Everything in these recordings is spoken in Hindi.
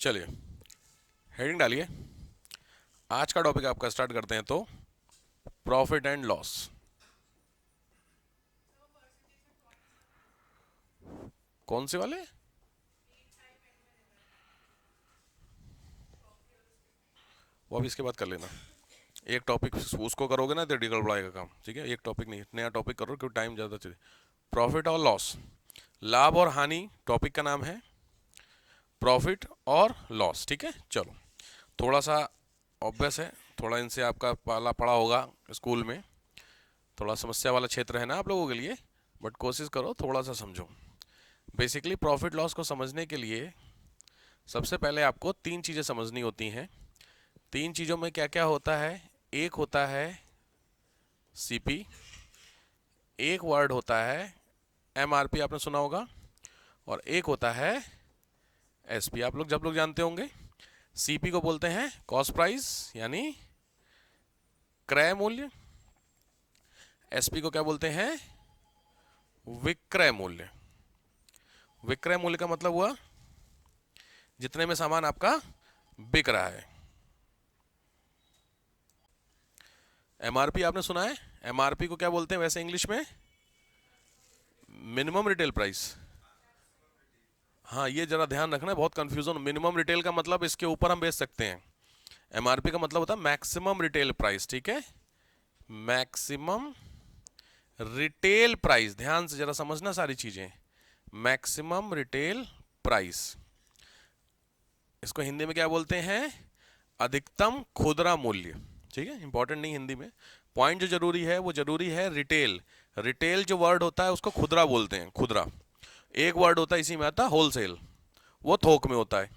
चलिए हेडिंग डालिए। आज का टॉपिक आपका स्टार्ट करते हैं। तो प्रॉफिट एंड लॉस। कौन से वाले? वो अभी इसके बाद कर लेना। एक टॉपिक उसको करोगे ना तो डिगल बढ़ाएगा काम। ठीक है, एक टॉपिक नहीं, नया टॉपिक करो क्योंकि टाइम ज़्यादा चाहिए। प्रॉफिट और लॉस, लाभ और हानि टॉपिक का नाम है। प्रॉफिट और लॉस, ठीक है। चलो, थोड़ा सा ऑब्वियस है, थोड़ा इनसे आपका पाला पड़ा होगा स्कूल में। थोड़ा समस्या वाला क्षेत्र है ना आप लोगों के लिए, बट कोशिश करो थोड़ा सा समझो। बेसिकली प्रॉफिट लॉस को समझने के लिए सबसे पहले आपको तीन चीज़ें समझनी होती हैं। तीन चीज़ों में क्या क्या होता है? एक होता है सीपी, एक वर्ड होता है एमआरपी, आपने सुना होगा, और एक होता है एसपी। आप लोग जब लोग जानते होंगे, सीपी को बोलते हैं कॉस्ट प्राइस यानी क्रय मूल्य, एसपी को क्या बोलते हैं? विक्रय मूल्य। विक्रय मूल्य का मतलब हुआ जितने में सामान आपका बिक रहा है। एमआरपी आपने सुना है? एमआरपी को क्या बोलते हैं वैसे इंग्लिश में? Minimum retail price. हाँ, ये जरा ध्यान रखना, बहुत कंफ्यूजन। मिनिमम रिटेल का मतलब इसके ऊपर हम बेच सकते हैं। एमआरपी का मतलब होता है मैक्सिमम रिटेल प्राइस, ठीक है। मैक्सिमम रिटेल प्राइस, ध्यान से जरा समझना सारी चीजें। मैक्सिमम रिटेल प्राइस, इसको हिंदी में क्या बोलते हैं? अधिकतम खुदरा मूल्य। ठीक है, इंपॉर्टेंट नहीं हिंदी में, पॉइंट जो जरूरी है वो जरूरी है रिटेल। रिटेल जो वर्ड होता है उसको खुदरा बोलते हैं, खुदरा। एक वर्ड होता है इसी में आता, होलसेल, वो थोक में होता है,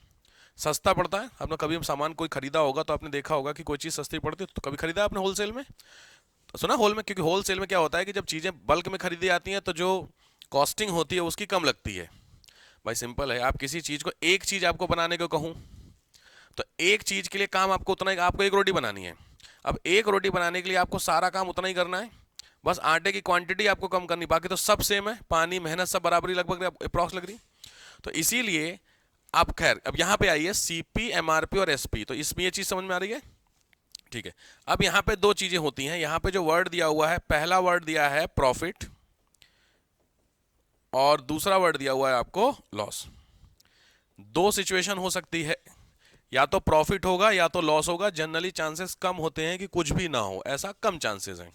सस्ता पड़ता है। आपने कभी सामान कोई खरीदा होगा तो आपने देखा होगा कि कोई चीज़ सस्ती पड़ती है, तो कभी खरीदा आपने होलसेल में? तो सुना होल में, क्योंकि होलसेल में क्या होता है कि जब चीज़ें बल्क में खरीदी जाती हैं तो जो कॉस्टिंग होती है उसकी कम लगती है। भाई सिंपल है, आप किसी चीज़ को, एक चीज़ आपको बनाने को कहूँ तो एक चीज़ के लिए काम आपको उतना ही, आपको एक रोटी बनानी है। अब एक रोटी बनाने के लिए आपको सारा काम उतना ही करना है, बस आटे की क्वांटिटी आपको कम करनी, बाकी तो सब सेम है, पानी मेहनत सब बराबरी लगभग अप्रॉक्स लग रही। तो इसीलिए आप, खैर अब यहां पे आइए, सीपी, एमआरपी और एसपी, तो इसमें ये चीज समझ में आ रही है? ठीक है। अब यहां पे दो चीजें होती हैं। यहां पे जो वर्ड दिया हुआ है, पहला वर्ड दिया है प्रॉफिट और दूसरा वर्ड दिया हुआ है आपको लॉस। दो सिचुएशन हो सकती है, या तो प्रॉफिट होगा या तो लॉस होगा। जनरली चांसेस कम होते हैं कि कुछ भी ना हो, ऐसा कम चांसेस हैं।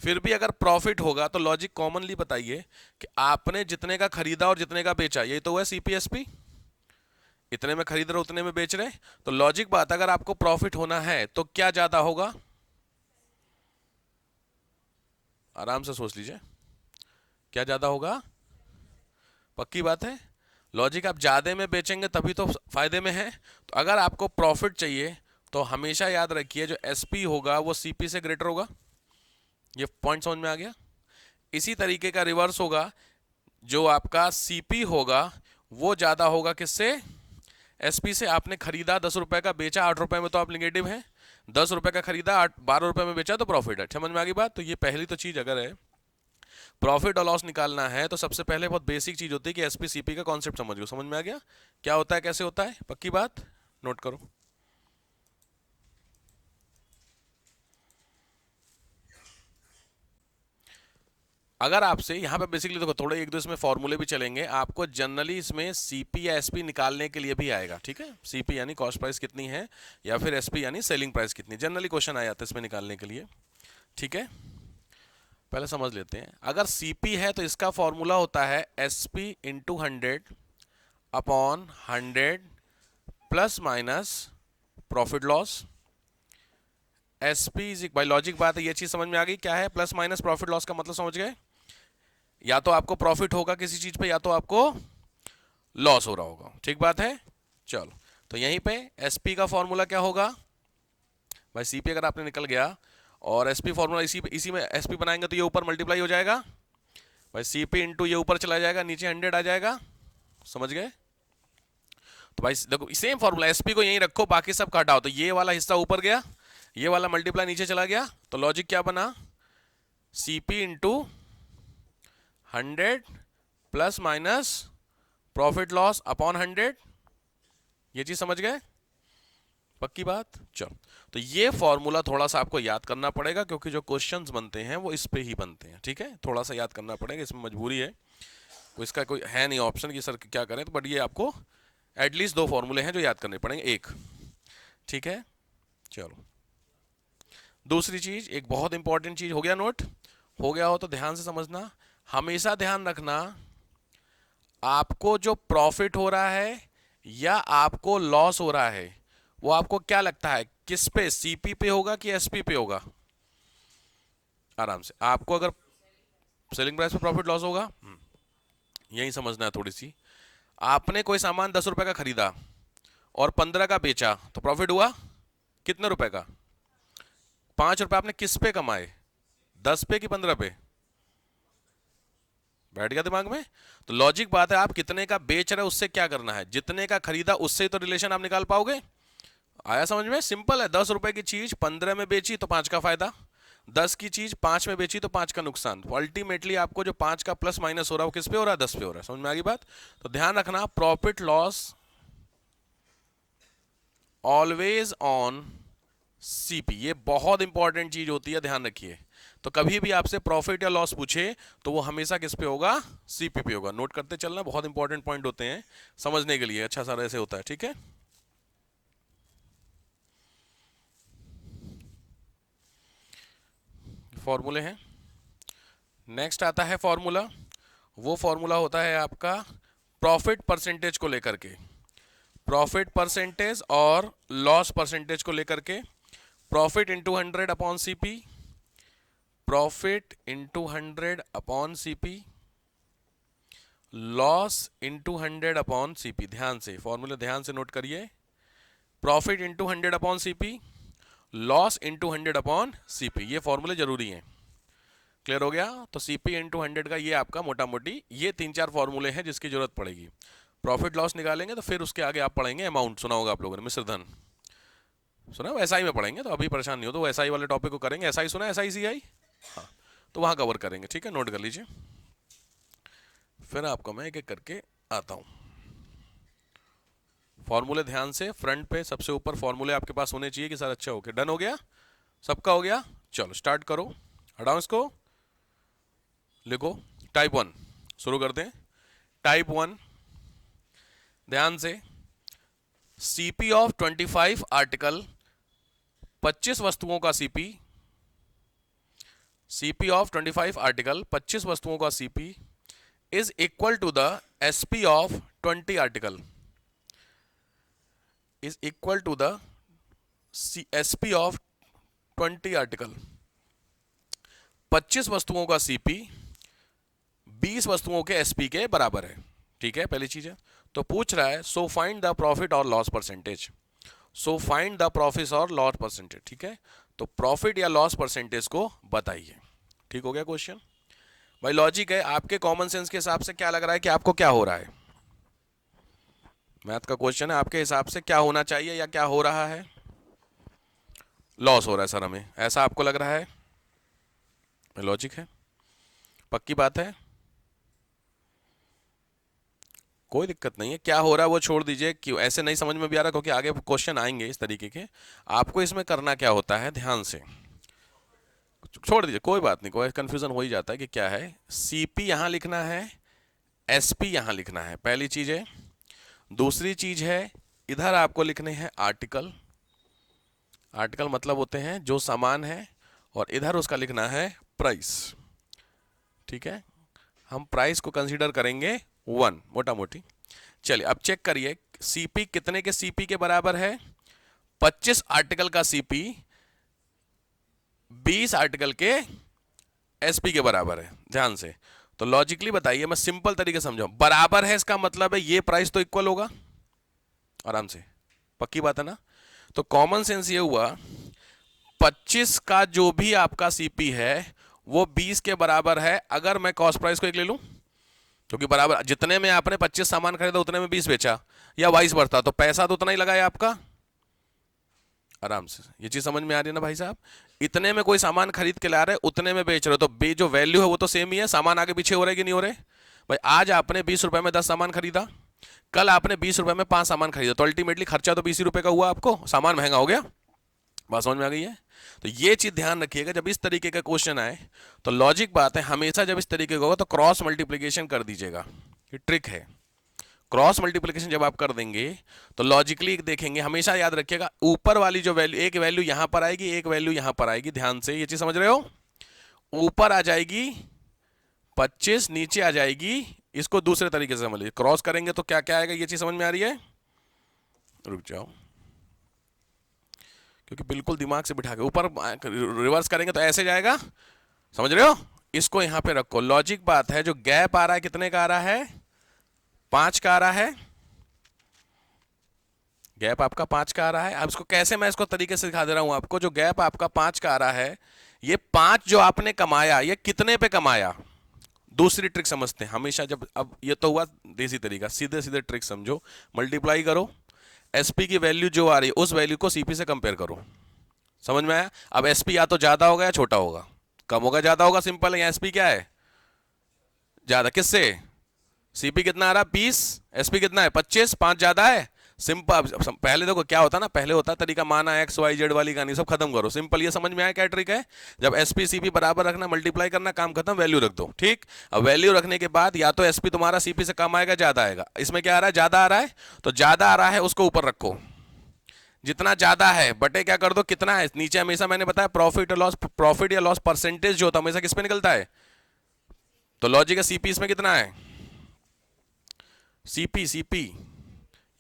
फिर भी अगर प्रॉफिट होगा तो लॉजिक कॉमनली बताइए कि आपने जितने का खरीदा और जितने का बेचा, ये तो है सीपीएसपी। इतने में खरीद रहे उतने में बेच रहे, तो लॉजिक बात, अगर आपको प्रॉफिट होना है तो क्या ज्यादा होगा? आराम से सोच लीजिए, क्या ज्यादा होगा? पक्की बात है, लॉजिक आप ज्यादा में बेचेंगे तभी तो फायदे में है। तो अगर आपको प्रॉफिट चाहिए तो हमेशा याद रखिए जो एसपी होगा वो सीपी से ग्रेटर होगा। ये पॉइंट समझ में आ गया? इसी तरीके का रिवर्स होगा, जो आपका सीपी होगा वो ज्यादा होगा किससे? एसपी से। आपने खरीदा 10 रुपए का, बेचा 8 रुपए में, तो आप निगेटिव हैं। 10 रुपए का खरीदा, 12 रुपए में बेचा, तो प्रॉफिट है। समझ में आ गई बात? तो ये पहली तो चीज अगर है, प्रॉफिट और लॉस निकालना है तो सबसे पहले बहुत बेसिक चीज होती है कि एसपी सीपी का कॉन्सेप्ट समझ लो। समझ में आ गया क्या होता है, कैसे होता है? पक्की बात, नोट करो। अगर आपसे यहाँ पे बेसिकली देखो, थोड़े एक दो इसमें फॉर्मूले भी चलेंगे आपको। जनरली इसमें सीपी या एसपी निकालने के लिए भी आएगा, ठीक है। सीपी यानी कॉस्ट प्राइस कितनी है, या फिर एसपी यानी सेलिंग प्राइस कितनी, जनरली क्वेश्चन आ जाता है इसमें निकालने के लिए, ठीक है। पहले समझ लेते हैं। अगर सीपी है तो इसका फॉर्मूला होता है SP into 100/100 plus minus profit loss. SP is, by logic बात है, ये चीज समझ में आ गई क्या है प्लस माइनस प्रॉफिट लॉस का मतलब? समझ गए? या तो आपको प्रॉफिट होगा किसी चीज पे, या तो आपको लॉस हो रहा होगा, ठीक बात है। चलो, तो यहीं पे एसपी का फॉर्मूला क्या होगा भाई? सीपी अगर आपने निकल गया और एसपी फॉर्मूला इसी इसी में एसपी बनाएंगे तो ये ऊपर मल्टीप्लाई हो जाएगा भाई, सीपी इंटू ये ऊपर चला जाएगा, नीचे 100 आ जाएगा। समझ गए? तो भाई देखो, सेम फॉर्मूला, एसपी को यहीं रखो, बाकी सब काटा हो, तो ये वाला हिस्सा ऊपर गया, ये वाला मल्टीप्लाई नीचे चला गया, तो लॉजिक क्या बना? CP into 100 plus minus profit loss upon 100। ये चीज समझ गए? पक्की बात? चलो, तो ये फॉर्मूला थोड़ा सा आपको याद करना पड़ेगा, क्योंकि जो क्वेश्चंस बनते हैं वो इस पे ही बनते हैं, ठीक है? थोड़ा सा याद करना पड़ेगा, इसमें मजबूरी है, कोई इसका कोई है नहीं ऑप्शन कि सर क्या करें, तो बट ये आपको एटलीस्ट 2 फॉर्मूले हैं जो याद करने पड़ेंगे, एक, ठीक है? चलो, दूसरी चीज, एक बहुत इंपॉर्टेंट चीज, हो गया नोट? हो गया हो तो ध्यान से समझना, हमेशा ध्यान रखना, आपको जो प्रॉफिट हो रहा है या आपको लॉस हो रहा है, वो आपको क्या लगता है किस पे, सीपी पे होगा कि एसपी पे होगा? आराम से, आपको अगर सेलिंग प्राइस पे प्रॉफिट लॉस होगा, यही समझना है थोड़ी सी। आपने कोई सामान 10 रुपए का खरीदा और 15 का बेचा, तो प्रॉफिट हुआ कितने रुपए का? 5 रुपए आपने किस पे कमाए, 10 पे कि 15 पे? बैठ गया दिमाग में? तो लॉजिक बात है, आप कितने का बेच रहे हो उससे क्या करना है, जितने का खरीदा उससे तो रिलेशन आप निकाल पाओगे। आया समझ में? सिंपल है, 10 रुपए की चीज 15 में बेची तो 5 का फायदा, 10 की चीज 5 में बेची तो 5 का नुकसान। तो अल्टीमेटली आपको जो 5 का प्लस माइनस हो रहा है वो किस पे हो रहा है? 10 पे हो रहा है। समझ में आ गई बात? तो ध्यान रखना, profit loss always on CP, ये बहुत इंपॉर्टेंट चीज होती है, ध्यान रखिए। तो कभी भी आपसे प्रॉफिट या लॉस पूछे तो वो हमेशा किस पे होगा? सीपी पे होगा। नोट करते चलना, बहुत इंपॉर्टेंट पॉइंट होते हैं समझने के लिए, अच्छा सारा ऐसे होता है, ठीक है? फॉर्मूले हैं। नेक्स्ट आता है फॉर्मूला, वो फॉर्मूला होता है आपका प्रॉफिट परसेंटेज को लेकर के, प्रॉफिट परसेंटेज और लॉस परसेंटेज को लेकर के। Profit into 100 upon CP, profit into 100 upon CP, loss into 100 upon CP. ध्यान से फॉर्मूले ध्यान से नोट करिए, profit into 100 upon CP, loss into 100 upon CP, ये फॉर्मूले जरूरी हैं। क्लियर हो गया? तो सीपी इंटू 100 का ये आपका मोटा मोटी ये 3-4 फॉर्मूले हैं जिसकी जरूरत पड़ेगी। प्रॉफिट लॉस निकालेंगे तो फिर उसके आगे आप पढ़ेंगे अमाउंट, सुना होगा आप लोगों ने, मिश्र धन सुना, एसआई में पढ़ेंगे, तो अभी परेशान नहीं हो, तो एसआई वाले टॉपिक को करेंगे। एसआई सुना, एसआई सीआई, हाँ, तो वहां कवर करेंगे, ठीक है? नोट कर लीजिए, फिर आपको मैं एक एक करके आता हूं। फॉर्मूले ध्यान से, फ्रंट पे सबसे ऊपर फॉर्मूले आपके पास होने चाहिए कि सर अच्छा हो गया, डन हो गया, सबका हो गया। चलो स्टार्ट करो, हटाओ इसको, लिखो टाइप 1, शुरू करते हैं। टाइप 1, ध्यान से, सीपी ऑफ 25 आर्टिकल, 25 वस्तुओं का सीपी, सीपी ऑफ 25 आर्टिकल 25 वस्तुओं का CP is equal to the SP of 20 article, is equal to the SP of 20 article. 25 वस्तुओं का सीपी 20 वस्तुओं के एसपी के बराबर है, ठीक है? पहली चीज है। तो पूछ रहा है सो फाइंड द प्रॉफिट और loss percentage, so find the profit और लॉस परसेंटेज, ठीक है? तो प्रॉफिट या लॉस परसेंटेज को बताइए, ठीक हो गया क्वेश्चन? भाई लॉजिक है, आपके कॉमन सेंस के हिसाब से क्या लग रहा है कि आपको क्या हो रहा है? मैथ का क्वेश्चन है, आपके हिसाब से क्या होना चाहिए या क्या हो रहा है? लॉस हो रहा है सर हमें, ऐसा आपको लग रहा है? लॉजिक है, पक्की बात है, कोई दिक्कत नहीं है। क्या हो रहा है वो छोड़ दीजिए, क्यों ऐसे नहीं समझ में भी आ रहा, क्योंकि आगे क्वेश्चन आएंगे इस तरीके के। आपको इसमें करना क्या होता है, ध्यान से छोड़ दीजिए, कोई बात नहीं, कोई कंफ्यूजन हो ही जाता है कि क्या है। सीपी यहां लिखना है, एसपी यहां लिखना है, पहली चीज है। दूसरी चीज है, इधर आपको लिखने हैं आर्टिकल, आर्टिकल मतलब होते हैं जो सामान है, और इधर उसका लिखना है प्राइस, ठीक है? हम प्राइस को कंसीडर करेंगे 1 मोटा मोटी। चलिए अब चेक करिए, सीपी कितने के सीपी के बराबर है? 25 आर्टिकल का सीपी 20 आर्टिकल के एसपी के बराबर है, ध्यान से। तो लॉजिकली बताइए, मैं सिंपल तरीके से समझाऊं, बराबर है इसका मतलब है ये प्राइस तो इक्वल होगा, आराम से, पक्की बात है ना? तो कॉमन सेंस ये हुआ, 25 का जो भी आपका सीपी है वो 20 के बराबर है, अगर मैं कॉस्ट प्राइस को एक ले लूं, क्योंकि बराबर जितने में आपने 25 सामान खरीदा उतने में 20 बेचा, या वाइस बढ़ता, तो पैसा तो उतना ही लगा है आपका, आराम से। ये चीज समझ में आ रही है ना भाई साहब? इतने में कोई सामान खरीद के ला रहे, उतने में बेच रहे हो, तो जो वैल्यू है वो तो सेम ही है, सामान आगे पीछे हो रहे कि नहीं हो रहे? भाई आज आपने 20 रुपए में 10 सामान खरीदा, कल आपने 20 रुपए में 5 सामान खरीदा तो अल्टीमेटली खर्चा तो 20 रुपए का हुआ, आपको सामान महंगा हो गया। बात समझ में आ गई है? तो ये चीज ध्यान रखिएगा, जब इस तरीके का क्वेश्चन आए तो लॉजिक बात है, हमेशा जब इस तरीके का होगा तो क्रॉस मल्टीप्लीकेशन कर दीजिएगा। ये ट्रिक है, क्रॉस मल्टीप्लिकेशन जब आप कर देंगे तो लॉजिकली देखेंगे, हमेशा याद रखिएगा ऊपर वाली जो वैल्यू, एक वैल्यू यहां पर आएगी, एक वैल्यू यहां पर आएगी, ध्यान से ये चीज समझ रहे हो। ऊपर आ जाएगी 25, नीचे आ जाएगी, इसको दूसरे तरीके से समझ लीजिए, क्रॉस करेंगे तो क्या क्या आएगा, ये चीज समझ में आ रही है? रुक जाओ, क्योंकि बिल्कुल दिमाग से बिठा के ऊपर रिवर्स करेंगे तो ऐसे जाएगा, समझ रहे हो। इसको यहां पे रखो, लॉजिक बात है, जो गैप आ रहा है कितने का आ रहा है? 5 का आ रहा है, गैप आपका 5 का आ रहा है। अब इसको कैसे, मैं इसको तरीके से दिखा दे रहा हूं आपको। जो गैप आपका 5 का आ रहा है, ये 5 जो आपने कमाया, ये कितने पे कमाया? दूसरी ट्रिक समझते हैं हमेशा, जब अब ये तो हुआ देसी तरीका, सीधे सीधे ट्रिक समझो, मल्टीप्लाई करो, एसपी की वैल्यू जो आ रही है उस वैल्यू को सीपी से कंपेयर करो। समझ में आया? अब एसपी या तो ज्यादा होगा या छोटा होगा, कम होगा ज्यादा होगा, सिंपल है। यहाँ एसपी क्या है? ज्यादा। किससे? सीपी कितना आ रहा है? 20, एसपी कितना है? 25, 5 ज्यादा है। सिंपल। पहले देखो क्या होता ना, पहले होता तरीका माना एक्स वाई जेड वाली कहानी सब खत्म करो, सिंपल। ये समझ में आया क्या ट्रिक है? जब एसपी सीपी बराबर रखना, मल्टीप्लाई करना, काम खत्म, वैल्यू रख दो, ठीक। अब वैल्यू रखने के बाद या तो एसपी तुम्हारा सीपी से कम आएगा, ज्यादा आएगा। इसमें क्या आ रहा है? ज्यादा आ रहा है, तो ज्यादा आ रहा है उसको ऊपर रखो, जितना ज्यादा है बटे क्या कर दो, कितना है नीचे। हमेशा मैंने बताया प्रॉफिट और लॉस, प्रॉफिट या लॉस परसेंटेज जो होता है हमेशा किस पे निकलता है? तो लॉजिक है सीपी इसमें कितना है? सीपी, सीपी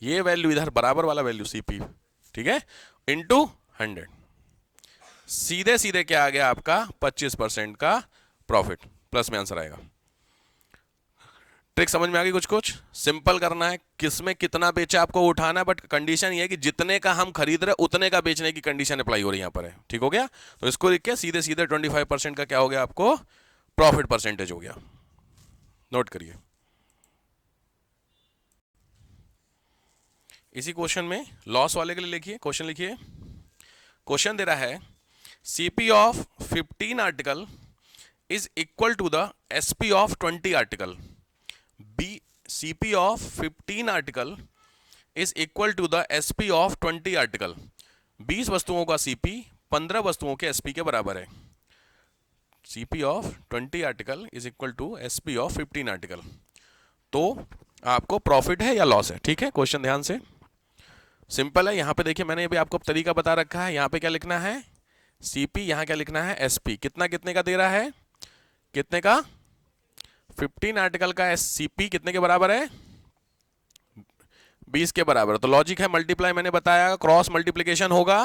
ये वैल्यू इधर बराबर वाला वैल्यू सीपी, ठीक है, इनटू 100। सीधे सीधे क्या आ गया आपका? 25% का प्रॉफिट, प्लस में आंसर आएगा। ट्रिक समझ में आ गई? कुछ कुछ सिंपल करना है, किसमें कितना बेचा आपको उठाना है, बट कंडीशन ये है कि जितने का हम खरीद रहे उतने का बेचने की कंडीशन अप्लाई हो रही है यहाँ पर है, ठीक हो गया। तो इसको लिख के सीधे सीधे 25% का क्या हो गया आपको? प्रॉफिट परसेंटेज हो गया। नोट करिए। इसी क्वेश्चन में लॉस वाले के लिए लिखिए, क्वेश्चन लिखिए। क्वेश्चन दे रहा है CP of 15 article is equal to the SP of 20 article. B CP of 15 article is equal to the SP of 20 article. 20 वस्तुओं का सीपी 15 वस्तुओं के एसपी के बराबर है। CP of 20 article is equal to SP of 15 article. तो आपको प्रॉफिट है या लॉस है? ठीक है, क्वेश्चन ध्यान से सिंपल है। यहां पे देखिए मैंने अभी आपको तरीका बता रखा है। यहां पे क्या लिखना है? सीपी, यहां क्या लिखना है? एसपी। कितना कितने का दे रहा है? कितने का? 15 आर्टिकल का सीपी कितने के बराबर है? 20 के बराबर। तो लॉजिक है मल्टीप्लाई, मैंने बताया क्रॉस मल्टीप्लीकेशन होगा।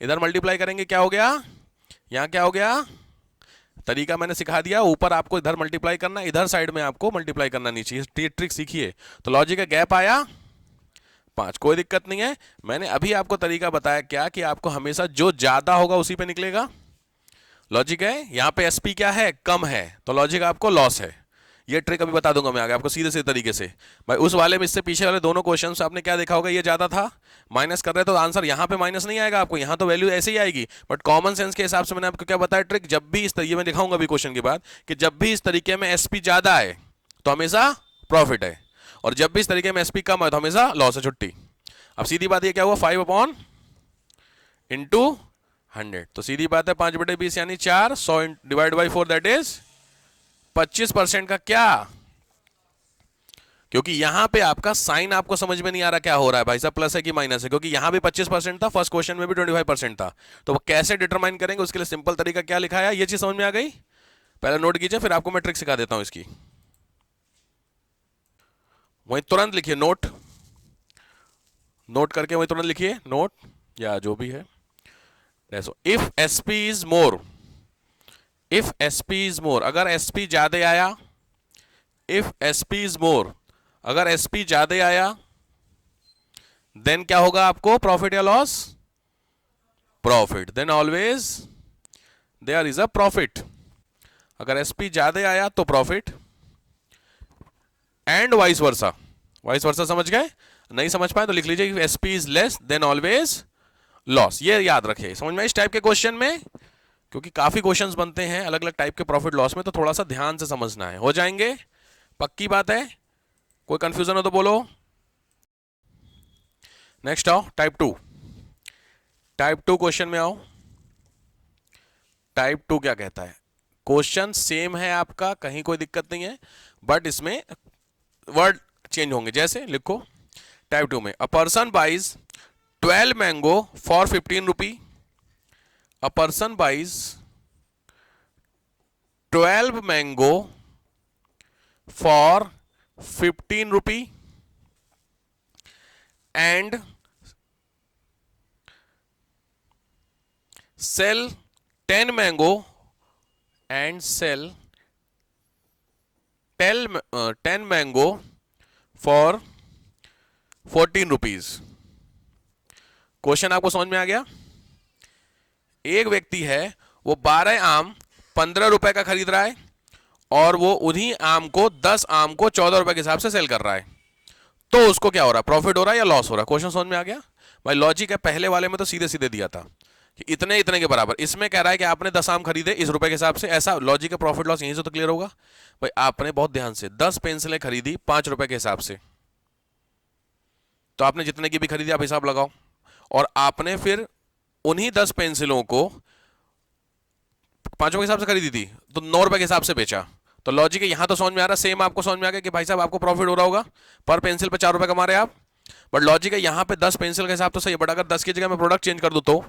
इधर मल्टीप्लाई करेंगे क्या हो गया? यहां क्या हो गया? तरीका मैंने सिखा दिया, ऊपर आपको इधर मल्टीप्लाई करना, इधर साइड में आपको मल्टीप्लाई करना नीचे। ये ट्रिक सीखिए। तो लॉजिक है गैप आया 5, कोई दिक्कत नहीं है। मैंने अभी आपको तरीका बताया क्या कि आपको हमेशा जो ज्यादा होगा उसी पे निकलेगा। लॉजिक है यहां पे एसपी क्या है? कम है, तो लॉजिक आपको लॉस है। ये ट्रिक अभी बता दूंगा मैं आगे आपको सीधे सीधे तरीके से। भाई उस वाले में इससे पीछे वाले दोनों क्वेश्चन से आपने क्या देखा होगा? ये ज्यादा था, माइनस कर रहे तो आंसर यहां पे माइनस नहीं आएगा आपको, यहां तो वैल्यू ऐसे ही आएगी। बट कॉमन सेंस के हिसाब से मैंने आपको क्या बताया ट्रिक, जब भी इस तरीके में दिखाऊंगा अभी क्वेश्चन के बाद, कि जब भी इस तरीके में एसपी ज्यादा है तो हमेशा प्रॉफिट है, और जब भी इस तरीके में एसपी कम है तो हमेशा लॉस है, छुट्टी। अब सीधी बात ये क्या हुआ? 5 अपॉन इंटू 100। तो सीधी बात है 5/20 यानी 4, 100 डिवाइड बाई 4 दैट इज 25% का क्या? क्योंकि यहां पे आपका साइन आपको समझ में नहीं आ रहा क्या हो रहा है भाई साहब, प्लस है कि माइनस है, क्योंकि यहां भी 25% था, फर्स्ट क्वेश्चन में भी 25% था। तो वो कैसे डिटरमाइन करेंगे? उसके लिए सिंपल तरीका क्या लिखा है, ये चीज समझ में आ गई? पहले नोट कीजिए, फिर आपको मैं ट्रिक सिखा देता हूं इसकी। वहीं तुरंत लिखिए नोट, नोट करके वहीं तुरंत लिखिए नोट, या जो भी है। If SP is more, if SP is more, अगर एसपी ज्यादा आया, इफ एसपी इज मोर, अगर एसपी ज्यादा आया, देन क्या होगा आपको? प्रॉफिट या loss? Profit. Then always there is a profit. अगर एसपी ज्यादा आया तो profit, and vice versa. Vice versa समझ गए? नहीं समझ पाए तो लिख लीजिए SP is less than always loss. ये याद रखिए, समझ में इस टाइप के क्वेश्चन में, क्योंकि काफी क्वेश्चंस बनते हैं अलग अलग टाइप के प्रॉफिट लॉस में, तो थोड़ा सा ध्यान से समझना है। हो जाएंगे? पक्की बात है? कोई कंफ्यूजन हो तो बोलो। नेक्स्ट आओ type two. Type two question में आओ। टाइप टू क्या कहता है? क्वेश्चन सेम है आपका, कहीं कोई दिक्कत नहीं है, बट इसमें वर्ड चेंज होंगे। जैसे लिखो टाइप टू में, a person buys 12 mango for 15 rupee. A person buys 12 mango for 15 rupee and sell 10 mango and sell 10 mango for 14 rupees. Question आपको समझ में आ गया? एक व्यक्ति है, वो 12 आम 15 रुपए का खरीद रहा है और वो उन्हीं आम को 10 आम को 14 रुपए के हिसाब से सेल कर रहा है। तो उसको क्या हो रहा है? प्रॉफिट हो रहा है या लॉस हो रहा है? क्वेश्चन समझ में आ गया भाई? लॉजिक है, पहले वाले में तो सीधे सीधे दिया था कि इतने इतने के बराबर। इसमें कह रहा है कि आपने 10 आम खरीदे इस रुपए के हिसाब से। ऐसा लॉजिक है, प्रॉफिट लॉस यहीं से तो क्लियर होगा भाई। आपने बहुत ध्यान से 10 पेंसिलें खरीदी 5 रुपए के हिसाब से, तो आपने जितने की भी खरीदी आप हिसाब लगाओ, और आपने फिर उन्हीं 10 पेंसिलों को 5 रुपए के हिसाब से खरीदी थी तो 9 रुपए के हिसाब से बेचा। तो लॉजिक है, यहां तो समझ में आ रहा है, सेम आपको समझ में आ गया कि भाई साहब आपको प्रॉफिट हो रहा होगा, पर पेंसिल पे 4 रुपए कमा रहे आप। बट लॉजिक है, यहां पे 10 पेंसिल का हिसाब तो सही है, बट अगर 10 की जगह मैं प्रोडक्ट चेंज कर दूं तो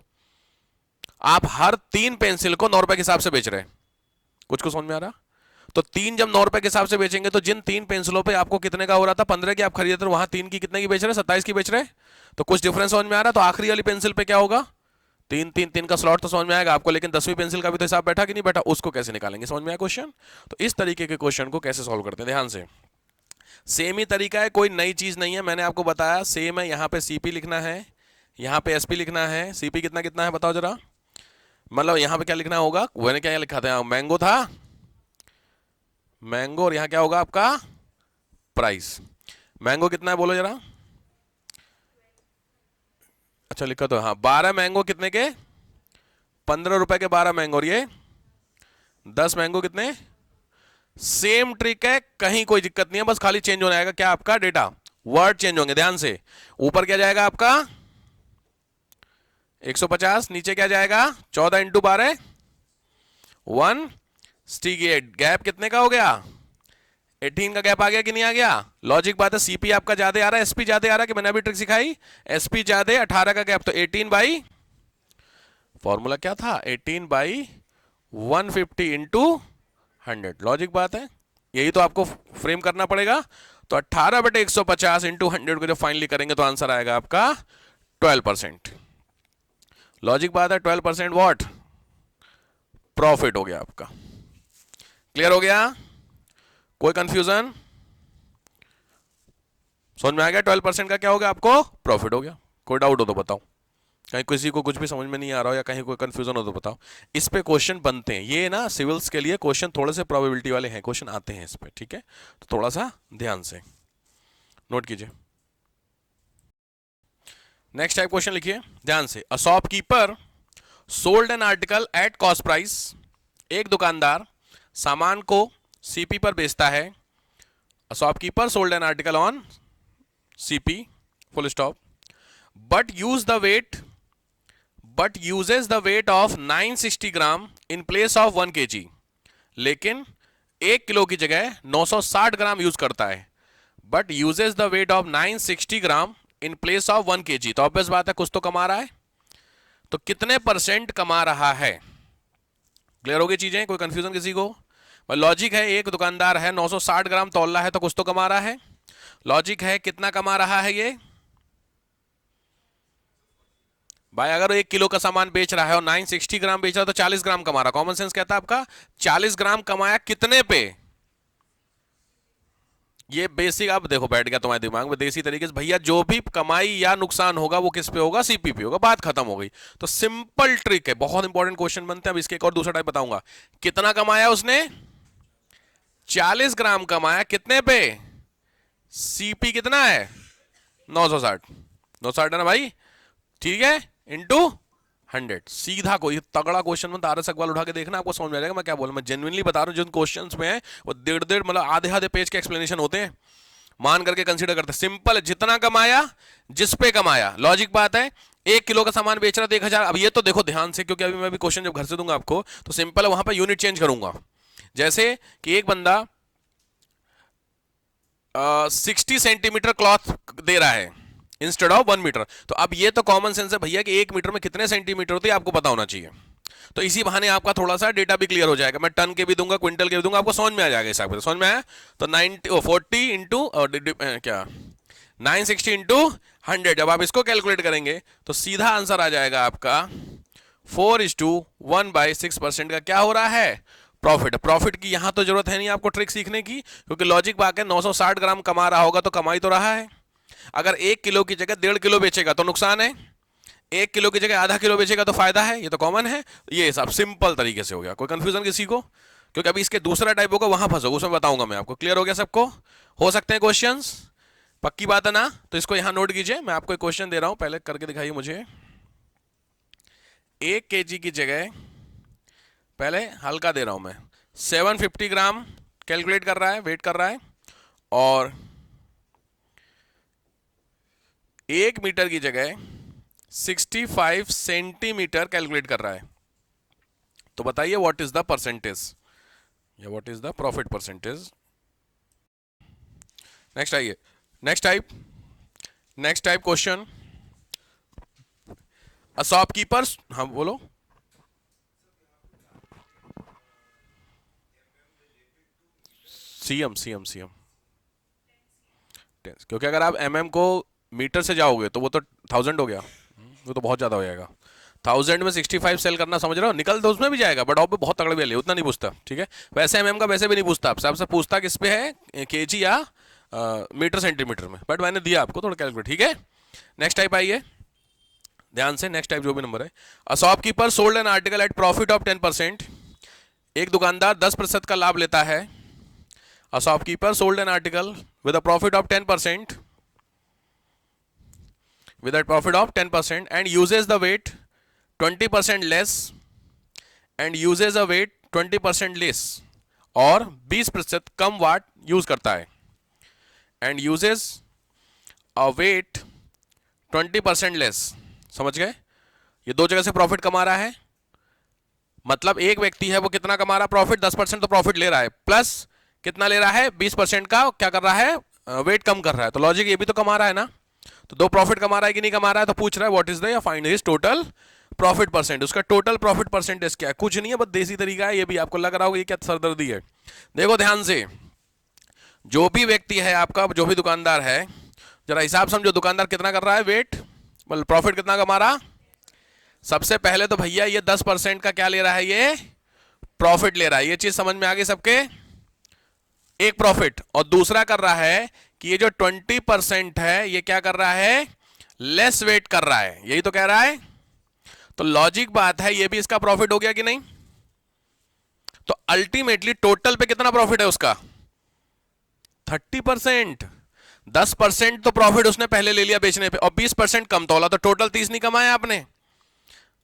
आप हर 3 पेंसिल को 9 रुपए के हिसाब से बेच रहे हैं। कुछ को समझ में आ रहा? तो 3 जब 9 रुपए के हिसाब से बेचेंगे तो जिन 3 पेंसिलों पे आपको कितने का हो रहा था, 15 की आप खरीदे थे, वहां 3 की कितने की बेच रहे हैं? 27 की बेच रहे हैं। तो कुछ डिफरेंस समझ में आ रहा है। तो आखिरी वाली पेंसिल पे क्या होगा? 3 का स्लॉट तो समझ में आएगा आपको, लेकिन 10वीं पेंसिल का भी तो हिसाब बैठा कि नहीं बैठा, उसको कैसे निकालेंगे? समझ में आया क्वेश्चन? तो इस तरीके के क्वेश्चन को कैसे सॉल्व करते हैं, ध्यान से। सेम ही तरीका है, कोई नई चीज नहीं है, मैंने आपको बताया सेम है। यहां पे सीपी लिखना है, यहां पे एसपी लिखना है। सीपी कितना कितना है बताओ जरा, मतलब यहां पे क्या लिखना होगा? मैंने क्या लिखा था? मैंगो था, मैंगो, और यहां क्या होगा आपका? प्राइस। मैंगो कितना है बोलो जरा। अच्छा लिखा तो, हाँ 12 मैंगो कितने के? 15 रुपए के 12 मैंगो, और ये 10 मैंगो कितने? सेम ट्रिक है, कहीं कोई दिक्कत नहीं है, बस खाली चेंज होना आएगा क्या? आपका डेटा, वर्ड चेंज होंगे। ध्यान से, ऊपर क्या जाएगा आपका? 150, नीचे क्या जाएगा? 14 इंटू 12 168। गैप कितने का हो गया? 18 का गैप आ गया कि नहीं आ गया? लॉजिक बात है, सीपी आपका ज्यादा आ रहा है, एसपी ज्यादा आ रहा है कि मैंने अभी ट्रिक सिखाई? एसपी ज्यादा, 18 का गैप, तो 18 बाई, फॉर्मूला क्या था? 18 बाई 150 इंटू 100। लॉजिक बात है, यही तो आपको फ्रेम करना पड़ेगा। तो 18/150 इंटू 100 को जब फाइनली करेंगे तो आंसर आएगा आपका 12%। लॉजिक बात है, 12% व्हाट? प्रॉफिट हो गया आपका। क्लियर हो गया? कोई कंफ्यूजन? समझ में आ गया? 12% का क्या हो गया आपको? प्रॉफिट हो गया। कोई डाउट हो तो बताओ, कहीं किसी को कुछ भी समझ में नहीं आ रहा हो या कहीं कोई कंफ्यूजन हो तो बताओ। इस पे क्वेश्चन बनते हैं, ये ना सिविल्स के लिए क्वेश्चन थोड़े से प्रोबेबिलिटी वाले हैं, क्वेश्चन आते हैं इस पे, ठीक है? तो थोड़ा सा ध्यान से नोट कीजिए। नेक्स्ट टाइप क्वेश्चन लिखिए ध्यान से। अ shopkeeper sold an article at cost price. एक दुकानदार सामान को सीपी पर बेचता है। A shopkeeper sold an article on CP full stop, but uses the weight of 960 gram in place of 1 kg। लेकिन 1 किलो की जगह 960 ग्राम यूज करता है, but uses the weight of 960 gram in place of 1 kg। तो ऑब्वियस बात है कुछ तो कमा रहा है, तो कितने % कमा रहा है? क्लियर हो गई चीजें? कोई कंफ्यूजन किसी को? लॉजिक है, एक दुकानदार है 960 ग्राम तौल रहा है तो कुछ तो कमा रहा है। लॉजिक है, कितना कमा रहा है ये भाई? अगर 1 किलो का सामान बेच रहा है और 960 ग्राम बेच रहा है तो 40 ग्राम कमा रहा। कॉमन सेंस कहता है आपका 40 ग्राम कमाया कितने पे? ये बेसिक आप देखो बैठ गया तुम्हारे दिमाग में देसी तरीके से, भैया जो भी कमाई या नुकसान होगा वो किस पे होगा? सीपी पे होगा, बात खत्म हो गई। तो सिंपल ट्रिक है, बहुत इंपॉर्टेंट क्वेश्चन बनते हैं। अब इसके एक और दूसरा टाइप बताऊंगा। कितना कमाया उसने? 40 ग्राम कमाया, कितने पे? सीपी कितना है? 960। 960 है ना भाई, ठीक है, इंटू 100। सीधा कोई तगड़ा क्वेश्चन मत आरएस अग्रवाल उठा के देखना, आपको समझ में आ जाएगा मैं क्या बोल रहा हूं। मैं जेन्युइनली बता रहा हूं, जिन क्वेश्चंस में है वो 1.5 मतलब आधे आधे पेज के एक्सप्लेनेशन होते हैं, मान करके कंसीडर करते हैं। सिंपल, जितना कमाया जिस पे कमाया, लॉजिक बात है। 1 किलो का सामान बेच रहा था 1000। अब ये तो देखो ध्यान से, क्योंकि अभी मैं भी क्वेश्चन जब घर से दूंगा आपको तो सिंपल वहां पर यूनिट चेंज करूंगा। जैसे कि एक बंदा 60 सेंटीमीटर क्लॉथ दे रहा है इंस्टेड ऑफ 1 मीटर, तो अब ये तो कॉमन सेंस है भैया कि 1 मीटर में कितने सेंटीमीटर होते हैं आपको पता होना चाहिए। तो इसी बहाने आपका थोड़ा सा डेटा भी क्लियर हो जाएगा। मैं टन के भी दूंगा, क्विंटल के भी दूंगा, आपको समझ में आ जाएगा। हिसाब से समझ में आया? तो 40 इंटू क्या 960 इंटू 100, जब आप इसको कैलकुलेट करेंगे तो सीधा आंसर आ जाएगा आपका 4:1/6% का क्या हो रहा है, प्रॉफिट। प्रॉफिट की यहां तो जरूरत है नहीं आपको ट्रिक सीखने की, क्योंकि लॉजिक बात है 960 ग्राम कमा रहा होगा तो कमाई तो रहा है। अगर 1 किलो की जगह 1.5 किलो बेचेगा तो नुकसान है, 1 किलो की जगह आधा किलो बेचेगा तो फायदा है। ये तो कॉमन है। ये हिसाब सिंपल तरीके से हो गया। कोई कंफ्यूजन किसी को? क्योंकि अभी इसके दूसरा टाइप होगा, वहां फंसोगे, उसमें बताऊंगा मैं आपको। क्लियर हो गया सबको? हो सकते हैं क्वेश्चंस? पक्की बात है ना? तो इसको यहां नोट कीजिए। मैं आपको एक क्वेश्चन दे रहा हूं, पहले करके दिखाइए मुझे। 1 kg की जगह, पहले हल्का दे रहा हूं मैं, 750 ग्राम कैलकुलेट कर रहा है, वेट कर रहा है, और 1 मीटर की जगह 65 सेंटीमीटर कैलकुलेट कर रहा है। तो बताइए व्हाट इज द परसेंटेज, या what is the profit percentage. Next आइए, next type question. A shopkeeper, हाँ बोलो। सीएम, क्योंकि अगर आप एमएम को मीटर से जाओगे तो वो तो 1000 हो गया, वो तो बहुत ज्यादा हो जाएगा। 1000 में 65 सेल करना, समझ रहे हो? निकल तो उसमें भी जाएगा, बट ऑफ पे बहुत तगड़े वाले, उतना नहीं पूछता। ठीक है, वैसे एमएम का वैसे भी नहीं पूछता आपसे, आपसे पूछता किस पे है, केजी या मीटर सेंटीमीटर में, बट मैंने दिया आपको थोड़ा कैलकुलेट। ठीक है, नेक्स्ट टाइप आइए ध्यान से। नेक्स्ट टाइप जो भी नंबर है, a shopkeeper sold an article at profit of 10%। एक दुकानदार 10% का लाभ लेता है। A shopkeeper sold an article with a profit of 10%, with a profit of 10% and uses the weight 20% less and uses a weight 20% less, और 20% कम वाट यूज करता है and uses a weight 20% less। समझ गए? ये दो जगह से प्रॉफिट कमा रहा है, मतलब एक व्यक्ति है वो कितना कमा रहा है प्रॉफिट, 10% तो प्रॉफिट ले रहा है, प्लस कितना ले रहा है, 20% का क्या कर रहा है, वेट कम कर रहा है। तो लॉजिक ये भी तो कमा रहा है ना, तो दो प्रॉफिट कमा रहा है कि नहीं कमा रहा है, तो पूछ रहा है व्हाट इज द, या find his total profit percent. उसका टोटल प्रॉफिट परसेंटेज क्या है? कुछ नहीं है, बस देसी तरीका है। ये भी आपको लग रहा होगा ये क्या सरदर्दी है। देखो ध्यान से, जो भी व्यक्ति है आपका, जो भी दुकानदार है, जरा हिसाब समझो, दुकानदार कितना कर रहा है वेट, मतलब प्रॉफिट कितना कमा रहा। सबसे पहले तो भैया ये 10% का क्या ले रहा है, ये प्रॉफिट ले रहा है। ये चीज समझ में आ गई सबके? एक प्रॉफिट, और दूसरा कर रहा है कि ये जो 20% है ये क्या कर रहा है, लेस वेट कर रहा है, यही तो कह रहा है। तो लॉजिक बात है, ये भी इसका प्रॉफिट हो गया कि नहीं? तो अल्टीमेटली टोटल पे कितना प्रॉफिट है उसका, 30%। 10% तो प्रॉफिट उसने पहले ले लिया बेचने पे, और 20% कम तोला, तो टोटल 30 नहीं कमाया आपने।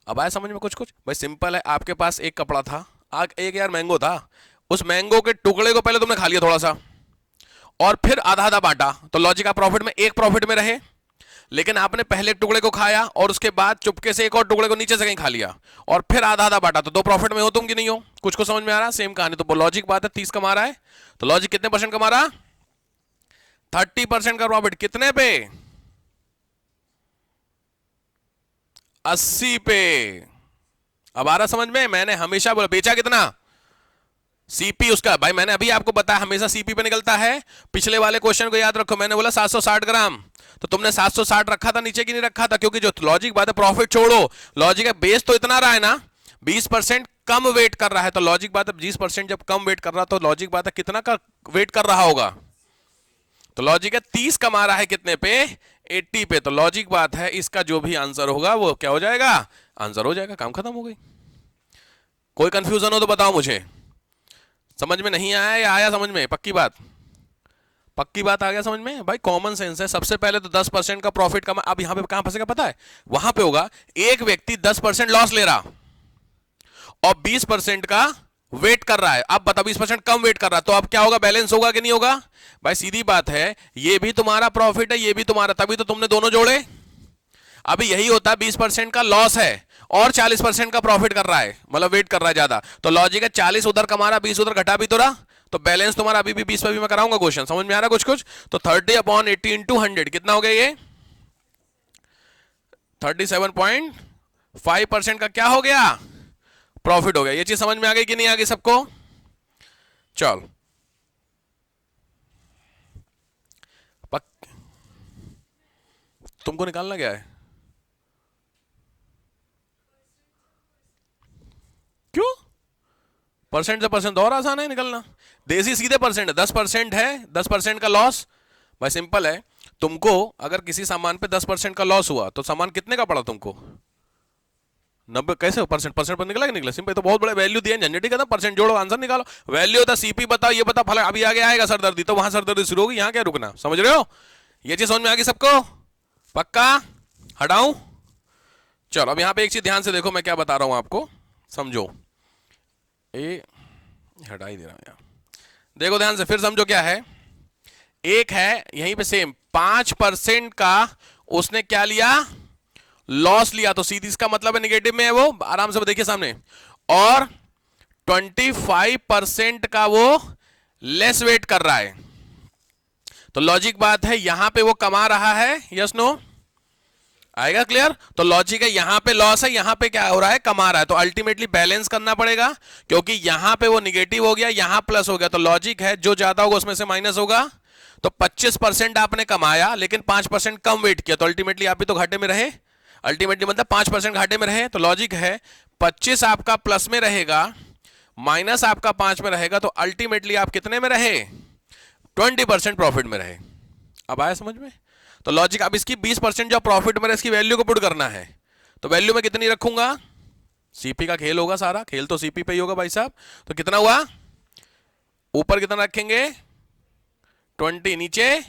अब आया समझ में कुछ कुछ? भाई सिंपल है, आपके पास एक कपड़ा था, एक यार मैंगो था, उस मैंगो के टुकड़े को पहले तुमने खा लिया थोड़ा सा, और फिर आधा आधा बांटा, तो लॉजिक आप प्रॉफिट में, एक प्रॉफिट में रहे। लेकिन आपने पहले टुकड़े को खाया और उसके बाद चुपके से एक और टुकड़े को नीचे से कहीं खा लिया, और फिर आधा आधा बांटा, तो दो प्रॉफिट में हो तुम कि नहीं हो? कुछ को समझ में आ रहा? सेम कहानी। तो लॉजिक बात है, 30 कमा रहा है, तो लॉजिक कितने परसेंट कमा रहा, 30% का प्रॉफिट कितने पे, 80 पे। अब आ रहा समझ में? मैंने हमेशा बोला बेचा कितना, सीपी उसका, भाई मैंने अभी आपको बताया हमेशा सीपी पे निकलता है। पिछले वाले क्वेश्चन को याद रखो, मैंने बोला 760 ग्राम, तो तुमने 760 रखा था नीचे की नहीं रखा था? क्योंकि जो लॉजिक बात है, प्रॉफिट छोड़ो, लॉजिक है बेस तो इतना रहा है ना, 20% कम वेट कर रहा है, तो लॉजिक बात है 20% जब कम वेट कर रहा, तो लॉजिक बात है कितना का वेट कर रहा होगा, तो लॉजिक है 30 कमा रहा है कितने पे, 80 पे। तो लॉजिक बात है इसका जो भी आंसर होगा वो क्या हो जाएगा, आंसर हो जाएगा, काम खत्म हो गई। कोई कंफ्यूजन हो तो बताओ मुझे, समझ में नहीं आया या आया समझ में? पक्की बात, पक्की बात आ गया समझ में? भाई कॉमन सेंस है। सबसे पहले तो 10% का प्रॉफिट कमा, अब यहां पे कहां फंसेगा पता है? वहां पे होगा एक व्यक्ति 10% लॉस ले रहा और 20% का वेट कर रहा है, अब बता 20% कम वेट कर रहा है, तो अब क्या होगा, बैलेंस होगा कि नहीं होगा? भाई सीधी बात है, ये भी तुम्हारा प्रॉफिट है, ये भी तुम्हारा, तभी तो तुमने दोनों जोड़े। अभी यही होता है, 20% का लॉस है और 40% का प्रॉफिट कर रहा है, मतलब वेट कर रहा है ज्यादा, तो लॉजिक है 40 उधर कमा रहा, 20 उधर घटा भी तो रहा, तो बैलेंस तुम्हारा अभी भी 20 पर भी मैं कराऊंगा क्वेश्चन, समझ में आ रहा कुछ कुछ? तो 30/80 इंटू 100 कितना हो गया ये? 37.5% का क्या हो गया? प्रॉफिट हो गया। ये चीज समझ में आ गई कि नहीं आ गई सबको? चल तुमको निकालना क्या है? क्यों? परसेंट से परसेंट और आसान है निकलना, देसी सीधे परसेंट है, 10% है, 10% का लॉस। भाई सिंपल है, तुमको अगर किसी सामान पे 10% का लॉस हुआ तो सामान कितने का पड़ा तुमको? 90। कैसे परसेंट परसेंट पर निकला कि निकला? सिंपल, तो बहुत बड़े वैल्यू दिए, झंझटी का था, परसेंट जोड़ो आंसर निकालो। वैल्यू होता सीपी बताओ, ये बता फला, अभी आगे आएगा सरदर्दी, तो वहां सरदर्दी शुरू होगी, यहाँ क्या रुकना, समझ रहे हो? ये चीज समझ में आ गई सबको? पक्का? हटाऊं? चलो अब यहाँ पे एक चीज ध्यान से देखो, मैं क्या बता रहा हूं आपको, समझो। ए हटा ही दे रहा हूं यार, देखो ध्यान से फिर समझो क्या है। एक है यहीं पे सेम 5% का उसने क्या लिया, लॉस लिया, तो सीधी इसका मतलब है निगेटिव में है वो, आराम से देखिए सामने। और 25% का वो लेस वेट कर रहा है, तो लॉजिक बात है यहां पे वो कमा रहा है, यस नो? आएगा क्लियर? तो लॉजिक है यहां पे लॉस है, यहां पे क्या हो रहा है, कमा रहा है, तो अल्टीमेटली बैलेंस करना पड़ेगा, क्योंकि यहां पे वो निगेटिव हो गया, यहां प्लस हो गया, तो लॉजिक है जो ज्यादा होगा उसमें से माइनस होगा। तो 25% आपने कमाया लेकिन 5% कम वेट किया, तो अल्टीमेटली आप भी तो घाटे में रहे, अल्टीमेटली मतलब 5% घाटे में रहे, तो लॉजिक है 25 आपका प्लस में रहेगा, माइनस आपका 5 में रहेगा, तो अल्टीमेटली आप कितने में रहे, 20% प्रॉफिट में रहे। अब आया समझ में? तो लॉजिक, अब इसकी 20% जो प्रॉफिट में इसकी वैल्यू को पुट करना है, तो वैल्यू में कितनी रखूंगा? सीपी का खेल होगा सारा, खेल तो सीपी पे ही होगा भाई साहब, तो कितना हुआ, ऊपर कितना रखेंगे, 20, नीचे,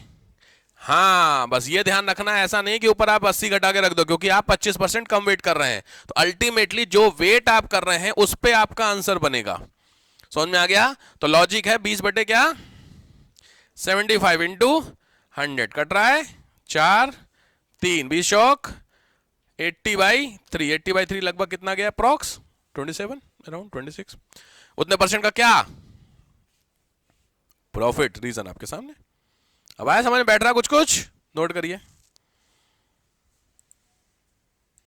हाँ बस ये ध्यान रखना है, ऐसा नहीं कि ऊपर आप 80 घटा के रख दो, क्योंकि आप 25% कम वेट कर रहे हैं, तो अल्टीमेटली जो वेट आप कर रहे हैं उस पे आपका आंसर बनेगा। समझ में आ गया? तो लॉजिक है 20 बटे क्या, 75 इंटू 100 कट रहा है 4 3 20 शौक 80/3, 80/3 लगभग कितना गया अप्रॉक्स, 27 अराउंड 26, उतने परसेंट का क्या प्रॉफिट, रीजन आपके सामने। अब आया समझ में, बैठ रहा कुछ कुछ, नोट करिए।